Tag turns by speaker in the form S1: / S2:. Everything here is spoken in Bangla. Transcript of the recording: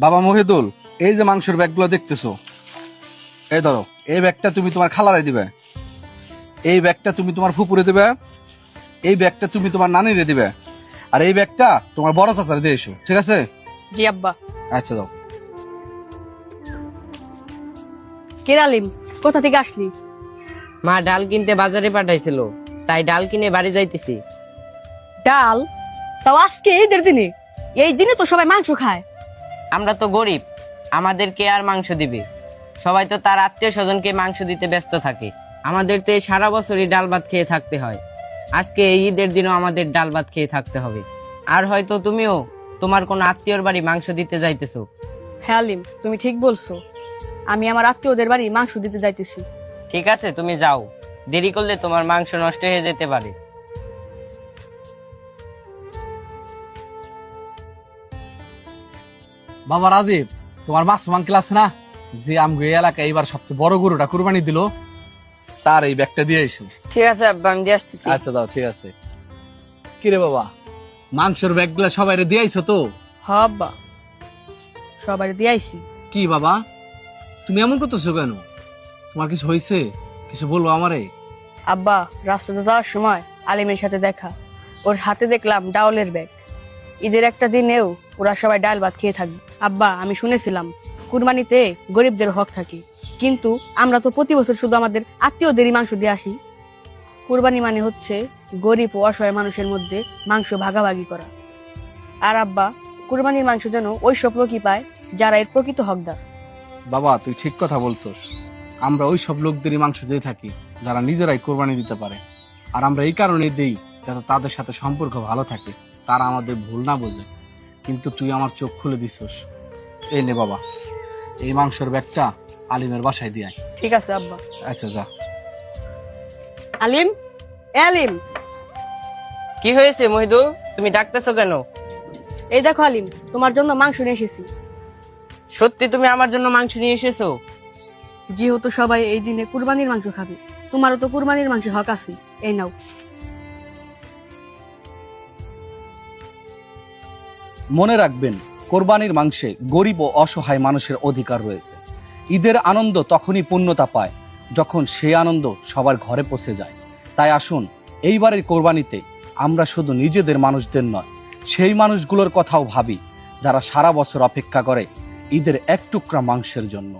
S1: বাবা মহিদুল, এই যে মাংসের ব্যাগগুলো দেখতেছো, এই ধরো, এই ব্যাগটা তুমি তোমার খালারে দিবে, এই ব্যাগটা তুমি তোমার ফুপুরে দিবে, এই ব্যাগটা তুমি তোমার নানিরে দিবে, আর এই ব্যাগটা তোমার বড় চাচারে দিয়ে এসো, ঠিক আছে?
S2: জি আব্বা।
S1: আচ্ছা যাও।
S2: কে আলিম, কোথা থেকে আসলি?
S3: মা ডাল কিনতে বাজারে পাঠাইছিল, তাই ডাল কিনে বাড়ি যাইতেছি।
S2: ডাল? তাও আজকে ঈদের দিনে? এই দিনে তো সবাই মাংস খায়।
S3: আমরা তো গরিব, আমাদেরকে আর মাংস দিবে? সবাই তো তার আত্মীয় স্বজনকে মাংস দিতে ব্যস্ত থাকে। আমাদের তো এই সারা বছরই ডাল ভাত খেয়ে থাকতে হয়। আজকে এই ঈদের দিনও আমাদের ডাল ভাত খেয়ে থাকতে হবে। আর হয়তো তুমিও তোমার কোন আত্মীয়র বাড়ি মাংস দিতে যাইতেছো।
S2: হ্যাঁ আলিম, তুমি ঠিক বলছো। আমি আমার আত্মীয়দের বাড়ি মাংস দিতে যাইতেছি।
S3: ঠিক আছে, তুমি যাও, দেরি করলে তোমার মাংস নষ্ট হয়ে যেতে পারে।
S1: বাবা রাজীব, তোমার মাসুম আঙ্কেল আছে না, যে আমগো এই এলাকায় এইবার সবচেয়ে বড় গরুটা কুরবানি দিল, তার এই ব্যাগটা দিয়ে এসো।
S3: ঠিক আছে আব্বা, আমি দিয়ে আসতেছি।
S1: আচ্ছা দাও, ঠিক আছে। কিরে বাবা, মাংসের ব্যাগগুলা সবাই দিয়ে আইছো তো?
S2: হ্যাঁ আব্বা, সবাই দিয়ে আইছি।
S1: কি বাবা, তুমি এমন করতেছো কেন? তোমার কিছু হয়েছে? কিছু বলবো আমারে?
S2: আব্বা, রাস্তাতে যাওয়ার সময় আলিমের সাথে দেখা, ওর হাতে দেখলাম ডাউলের ব্যাগ। ঈদের একটা দিনেও ওরা সবাই ডাল ভাত খেয়ে থাকবে। আব্বা, আমি শুনেছিলাম কুরবানিতে গরিবদের হক থাকে, কিন্তু আমরা তো প্রতি বছর শুধু আমাদের আত্মীয়দেরই মাংস দিয়ে আসি। কুরবানি মানে হচ্ছে গরিব ও অসহায় মানুষের মধ্যে মাংস ভাগাভাগি করা। আর আব্বা, কুরবানির মাংস যেন ওই সব লোকই পায় যারা এর প্রকৃত হকদার।
S1: বাবা তুই ঠিক কথা বলছস। আমরা ওই সব লোকদেরই মাংস দিয়ে থাকি যারা নিজেরাই কোরবানি দিতে পারে। আর আমরা এই কারণেই দেই যাতে তাদের সাথে সম্পর্ক ভালো থাকে, তারা আমাদের ভুল না বোঝে। কিন্তু তুই আমার চোখ খুলে দিছস। এই নে বাবা, এই মাংসের ব্যাগটা আলিমের বাসায় দিয়ে আয়।
S2: ঠিক আছে আব্বা।
S1: আচ্ছা যা।
S2: আলিম, এ আলিম,
S3: কি হয়েছে মহিদুল, তুমি ডাকতেছো কেন?
S2: এই দেখো আলিম, তোমার জন্য মাংস নিয়ে এসেছি।
S3: সত্যি তুমি আমার জন্য মাংস নিয়ে এসেছো?
S2: যেহেতু সবাই এই দিনে কুরবানির মাংস খাবে, তোমারও তো কুরবানির মাংস হক আছে, এই নাও।
S1: মনে রাখবেন, কোরবানির মাংসে গরিব ও অসহায় মানুষের অধিকার রয়েছে। ঈদের আনন্দ তখনই পূর্ণতা পায় যখন সেই আনন্দ সবার ঘরে পৌঁছে যায়। তাই আসুন, এইবারের কোরবানিতে আমরা শুধু নিজেদের মানুষদের নয়, সেই মানুষগুলোর কথাও ভাবি যারা সারা বছর অপেক্ষা করে ঈদের এক টুকরা মাংসের জন্য।